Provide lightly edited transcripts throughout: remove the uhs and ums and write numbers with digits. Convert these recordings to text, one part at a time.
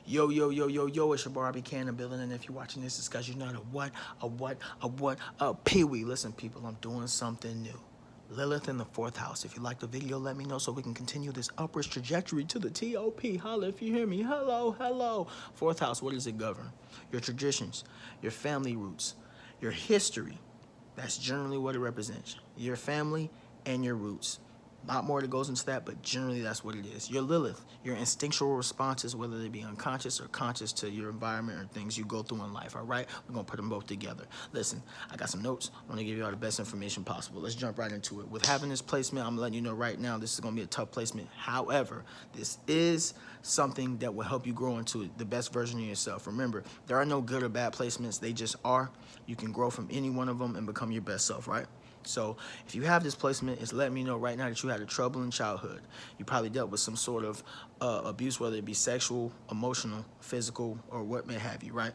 Yo, yo, yo, yo, yo, it's your boy, RB Can in the building, and if you're watching this, it's because you're not a peewee. Listen, people, I'm doing something new. Lilith in the fourth house. If you like the video, let me know so we can continue this upwards trajectory to the TOP. Holla if you hear me. Hello, hello. Fourth house, what does it govern? Your traditions, your family roots, your history. That's generally what it represents. Your family and your roots. Not more that goes into that, but generally that's what it is. Your Lilith, your instinctual responses, whether they be unconscious or conscious to your environment or things you go through in life, all right? We're going to put them both together. Listen, I got some notes. I'm going to give you all the best information possible. Let's jump right into it. With having this placement, I'm letting you know right now, this is going to be a tough placement. However, this is something that will help you grow into the best version of yourself. Remember, there are no good or bad placements. They just are. You can grow from any one of them and become your best self, right? So if you have this placement, it's letting me know right now that you had a troubling childhood. You probably dealt with some sort of abuse, whether it be sexual, emotional, physical, or what may have you, right?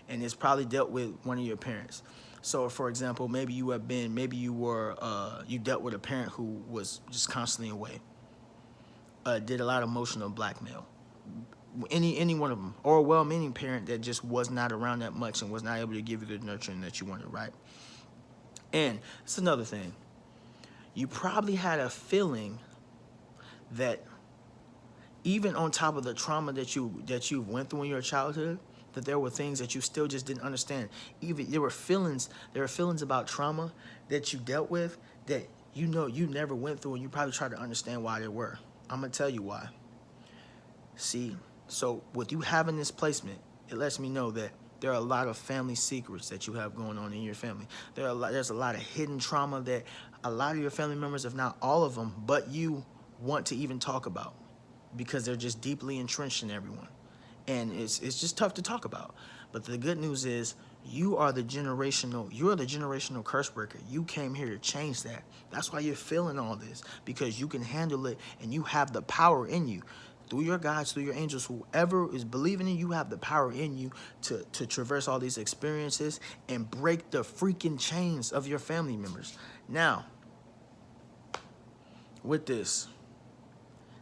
And it's probably dealt with one of your parents. So for example, maybe you dealt with a parent who was just constantly away, did a lot of emotional blackmail. Any one of them, or a well-meaning parent that just was not around that much and was not able to give you the nurturing that you wanted, right? And it's another thing. You probably had a feeling that even on top of the trauma that you went through in your childhood, that there were things that you still just didn't understand. Even there were feelings about trauma that you dealt with that you never went through, and you probably tried to understand why they were. I'm gonna tell you why. See, so with you having this placement, it lets me know that there are a lot of family secrets that you have going on in your family. There's a lot of hidden trauma that a lot of your family members, if not all of them, but you want to even talk about because they're just deeply entrenched in everyone. And it's just tough to talk about. But the good news is you're the generational curse breaker. You came here to change that. That's why you're feeling all this, because you can handle it and you have the power in you. Through your guides, through your angels, whoever is believing in you, have the power in you to traverse all these experiences and break the freaking chains of your family members. Now, with this,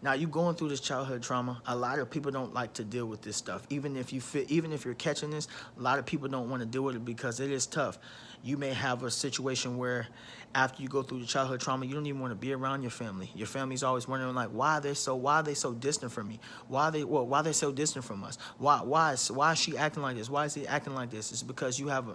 now you going through this childhood trauma. A lot of people don't like to deal with this stuff. Even if you're catching this, a lot of people don't want to deal with it because it is tough. You may have a situation where after you go through the childhood trauma, you don't even want to be around your family. Your family's always wondering, like, why are they so distant from me? Why are they so distant from us? Why is she acting like this? Why is he acting like this? It's because you have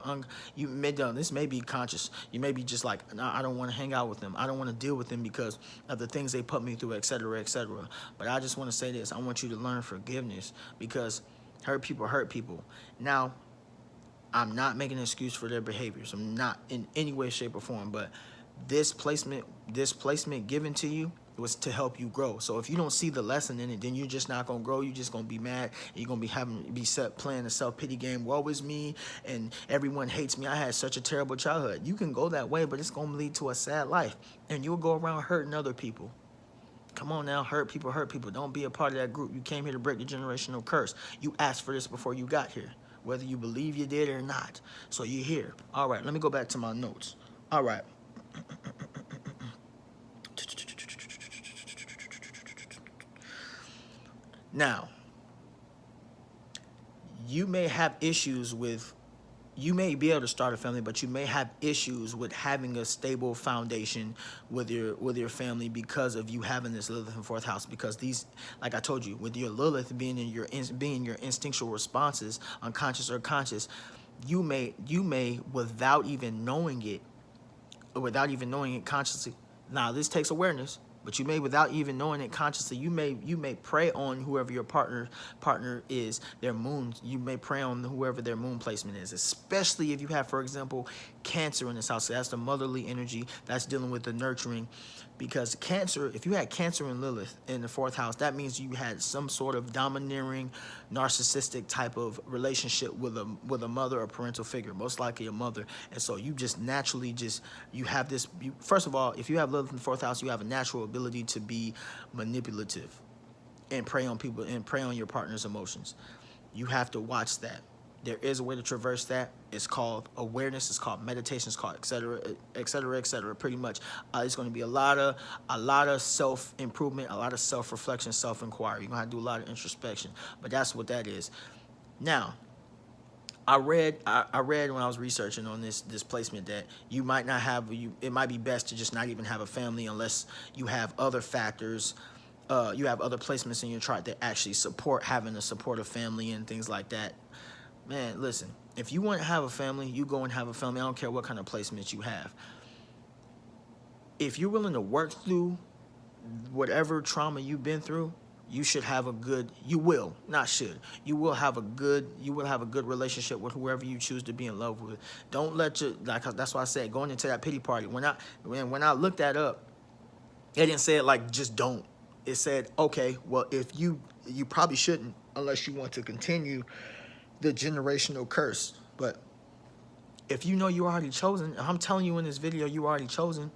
this may be conscious. You may be just like, no, I don't want to hang out with them. I don't want to deal with them because of the things they put me through, etc., etc. But I just want to say this. I want you to learn forgiveness, because hurt people hurt people. Now, I'm not making an excuse for their behaviors. I'm not in any way, shape, or form. But this placement given to you was to help you grow. So if you don't see the lesson in it, then you're just not gonna grow. You're just gonna be mad. And you're gonna be playing a self-pity game. Woe is me, and everyone hates me. I had such a terrible childhood. You can go that way, but it's gonna lead to a sad life, and you'll go around hurting other people. Come on now, hurt people hurt people. Don't be a part of that group. You came here to break the generational curse. You asked for this before you got here, whether you believe you did or not. So you're here. All right, let me go back to my notes. All right. Now, you may have issues with, you may be able to start a family, but you may have issues with having a stable foundation with your family because of you having this Lilith in fourth house. Because these, like I told you, with your Lilith being your instinctual responses, unconscious or conscious, you may without even knowing it consciously. Now this takes awareness. But you may, without even knowing it consciously, you may prey on whoever your partner is, their moon. You may prey on whoever their moon placement is, especially if you have, for example, Cancer in this house. So that's the motherly energy that's dealing with the nurturing. Because Cancer, if you had Cancer and Lilith in the fourth house, that means you had some sort of domineering, narcissistic type of relationship with a mother or parental figure, most likely a mother. And so you just naturally you have this. First of all, if you have Lilith in the fourth house, you have a natural ability to be manipulative and prey on people and prey on your partner's emotions. You have to watch that. There is a way to traverse that. It's called awareness. It's called meditation. It's called et cetera, et cetera, et cetera. Pretty much, it's going to be a lot of self improvement, a lot of self reflection, self inquiry. You're going to have to do a lot of introspection. But that's what that is. Now, I read when I was researching on this placement that you might not have it might be best to just not even have a family unless you have other factors. You have other placements in your chart that actually support having a supportive family and things like that. Man, listen, if you want to have a family, you go and have a family. I don't care what kind of placement you have. If you're willing to work through whatever trauma you've been through, you should have a good, you will have a good relationship with whoever you choose to be in love with. Don't let your, like, that's why I said going into that pity party. When I looked that up, it didn't say it like just don't. It said, okay, well, if you probably shouldn't unless you want to continue the generational curse. But if you know you already chosen, I'm telling you in this video, you already chosen.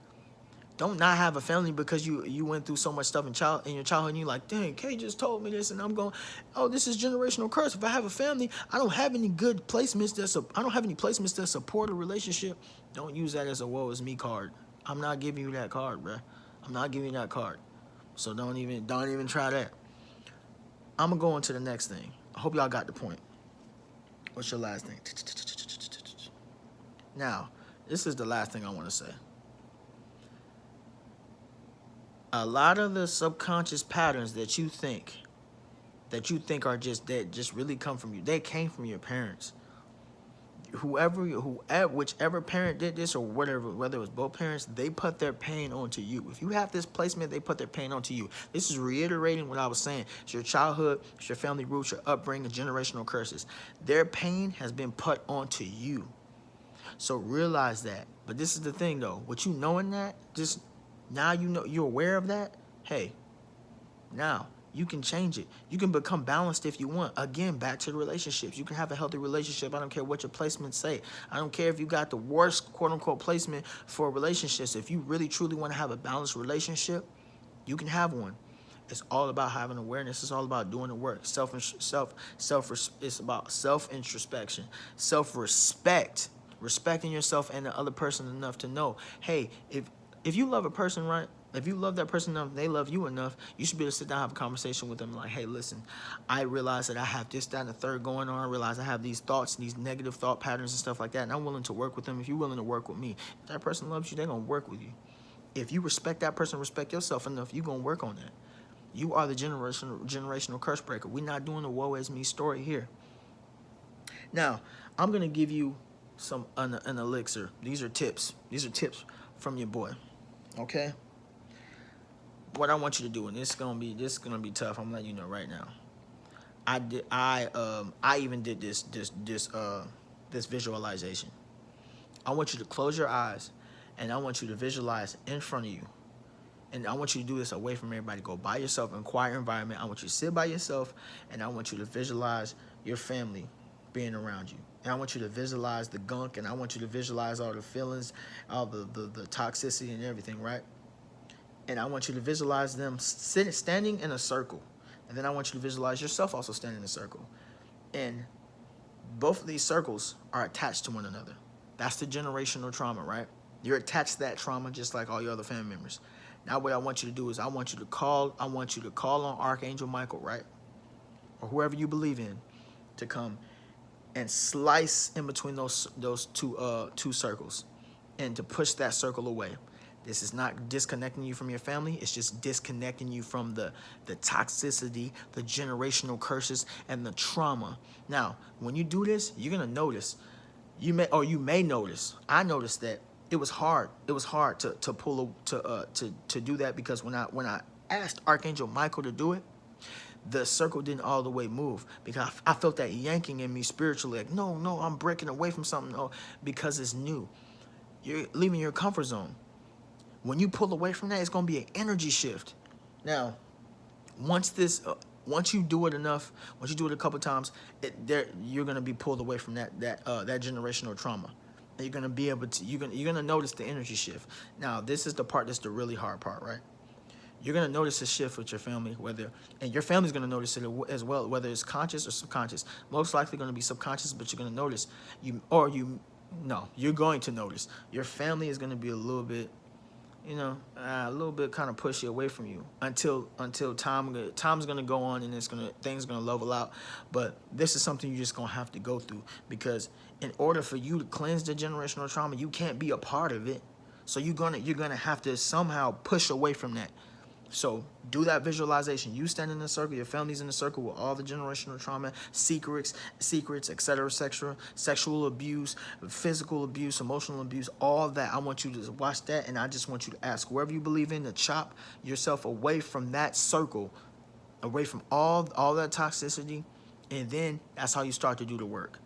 Don't not have a family because you went through so much stuff in your childhood and you're like, dang, Kay just told me this and I'm going, oh, this is generational curse. If I have a family, I don't have any good placements I don't have any placements that support a relationship. Don't use that as a woe is me card. I'm not giving you that card, bruh. I'm not giving you that card. So don't even try that. I'm gonna go on to the next thing. I hope y'all got the point. What's your last thing? Now, this is the last thing I want to say. A lot of the subconscious patterns that you think are just really come from you. They came from your parents. Whichever parent did this or whatever, whether it was both parents, they put their pain onto you. If you have this placement, they put their pain onto you. This is reiterating what I was saying. It's your childhood, it's your family roots, your upbringing, generational curses. Their pain has been put onto you. So realize that. But this is the thing though, with you knowing that, just now you know you're aware of that, hey, now you can change it. You can become balanced if you want. Again, back to the relationships. You can have a healthy relationship. I don't care what your placements say. I don't care if you got the worst quote-unquote placement for relationships. If you really, truly want to have a balanced relationship, you can have one. It's all about having awareness. It's all about doing the work. It's about self-introspection, self-respect, respecting yourself and the other person enough to know, hey, if you love a person, right? If you love that person enough, they love you enough, you should be able to sit down and have a conversation with them like, hey, listen, I realize that I have this, that, and the third going on. I realize I have these thoughts, these negative thought patterns and stuff like that, and I'm willing to work with them. If you're willing to work with me, if that person loves you, they're going to work with you. If you respect that person, respect yourself enough, you're going to work on that. You are the generational curse breaker. We're not doing a woe is me story here. Now, I'm going to give you an elixir. These are tips. These are tips from your boy. Okay? What I want you to do, and this is gonna be tough. I'm letting you know right now. I even did this visualization. I want you to close your eyes, and I want you to visualize in front of you. And I want you to do this away from everybody. Go by yourself in a quiet environment. I want you to sit by yourself, and I want you to visualize your family being around you. And I want you to visualize the gunk, and I want you to visualize all the feelings, all the toxicity and everything, right? And I want you to visualize them standing in a circle. And then I want you to visualize yourself also standing in a circle. And both of these circles are attached to one another. That's the generational trauma, right? You're attached to that trauma just like all your other family members. Now what I want you to do is I want you to call on Archangel Michael, right? Or whoever you believe in to come and slice in between those two circles and to push that circle away. This is not disconnecting you from your family. It's just disconnecting you from the toxicity, the generational curses, and the trauma. Now, when you do this, you're gonna notice. You may notice. I noticed that it was hard. It was hard to do that because when I asked Archangel Michael to do it, the circle didn't all the way move because I felt that yanking in me spiritually. Like, no, I'm breaking away from something. No, because it's new. You're leaving your comfort zone. When you pull away from that, it's going to be an energy shift. Now, once you do it enough, once you do it a couple times, you're going to be pulled away from that generational trauma. And you're going to be able to, you're going to notice the energy shift. Now, this is the part that's the really hard part, right? You're gonna notice a shift with your family, and your family's gonna notice it as well, whether it's conscious or subconscious. Most likely gonna be subconscious, but you're gonna notice no, you're going to notice your family is gonna be a little bit, a little bit kind of pushy away from you until time's gonna go on and things gonna level out. But this is something you're just gonna have to go through, because in order for you to cleanse the generational trauma, you can't be a part of it. So you're gonna have to somehow push away from that. So do that visualization. You stand in the circle, your family's in the circle with all the generational trauma, secrets, etc., sexual abuse, physical abuse, emotional abuse, all that. I want you to watch that, and I just want you to ask whoever you believe in to chop yourself away from that circle, away from all that toxicity, and then that's how you start to do the work.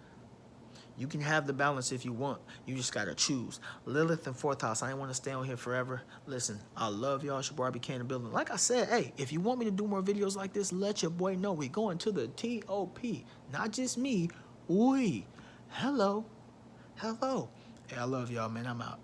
You can have the balance if you want. You just got to choose. Lilith in 4th house. I ain't want to stay on here forever. Listen, I love y'all. It's your boy RBK in the building. Like I said, hey, if you want me to do more videos like this, let your boy know. We going to the TOP. Not just me. We. Hello. Hey, I love y'all, man. I'm out.